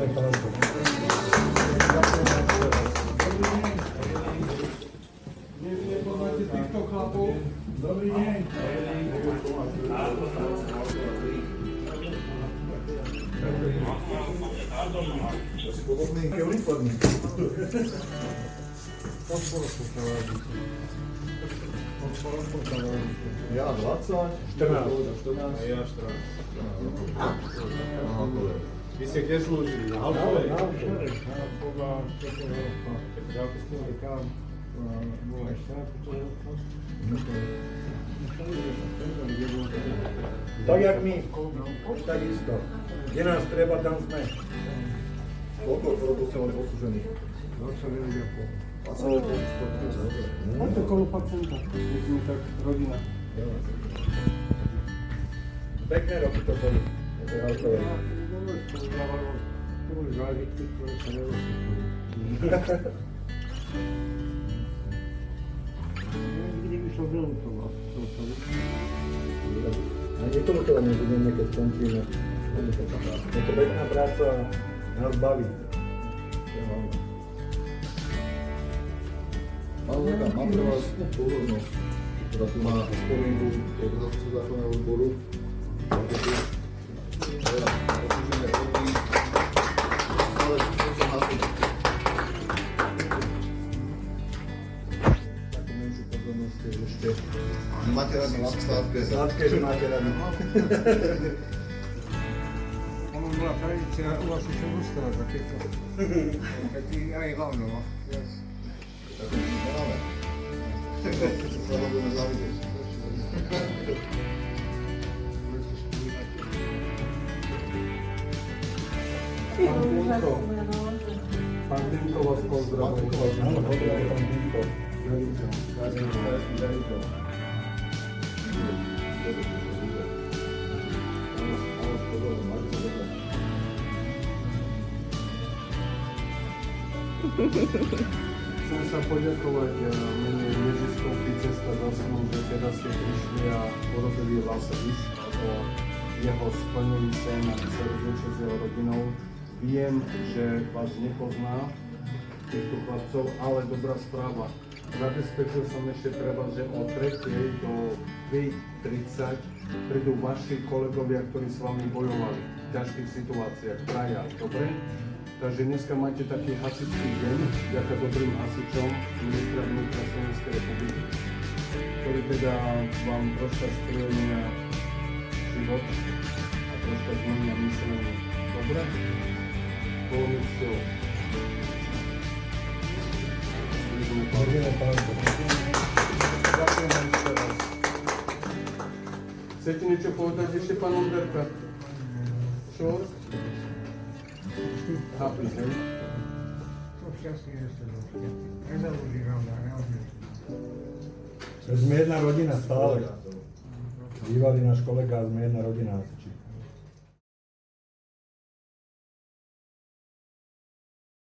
Nepoznáte týchto chlapov? Dobrý deň. Podobný je uniformný. Ja 20, 14. A ja 14. Aha, to je. Vy ste kde slúžili? Na Alpove? Tak jak my, takisto. Kde nás treba, tam sme. Koľko rokov ste mali odsúžených? 20 rokov. Máte okolo pacienta, myslím tak, rodina. Pekné roky to boli. To boli zážitky, ktoré sa nerozpýtujú. Nikdy by som vylutoval. A niekomu to nebudeme, keď skončíme. Je to pekná práca, nás baví. Mám pre vás pozornosť, ktorá tu má spomienku organizácie zákonného odboru. Máte tu odsúžené roky, ale čo na to. Takú menšiu pozornosť je ešte. Máte radi sladké. Sladké, že máte radi. Ono bola tradícia u vás ešte ústava takéto. Taký aj hlavno. Tak to nemáme. Sa ho budeme závidieť. Pán Dinko vás pozdravuje. Áno, pozdravuje pán Dinko. Chcem sa poďakovať mene neziskovky Cesta za snom, že teda ste prišli a urobili Laseviš o jeho splnený sen a chce rozlučiť s jeho rodinou. Viem, že vás nepozná, týchto chlapcov, ale dobrá správa. Zabezpečil som ešte pre vás, že o 3. do 2:30 prídu vaši kolegovia, ktorí s vami bojovali v ťažkých situáciách. Traja, dobre? Takže dneska máte taký hasičský deň, vďaka dobrým hasičom ministra vnútra Slovenskej republiky, ktorí teda vám troška spríjemnia život a troška zmenia myslenie. Dobre? Polomíčkou. Vážené pánko. Ďakujem vám ešte raz. Chcete niečo povedať ešte, pán Onderka? Čo? Happy, hej? To šťastie je sa došťa. Nezaužívam na naozaj. Sme jedna rodina stále. Bývalý náš kolega, sme jedna rodina.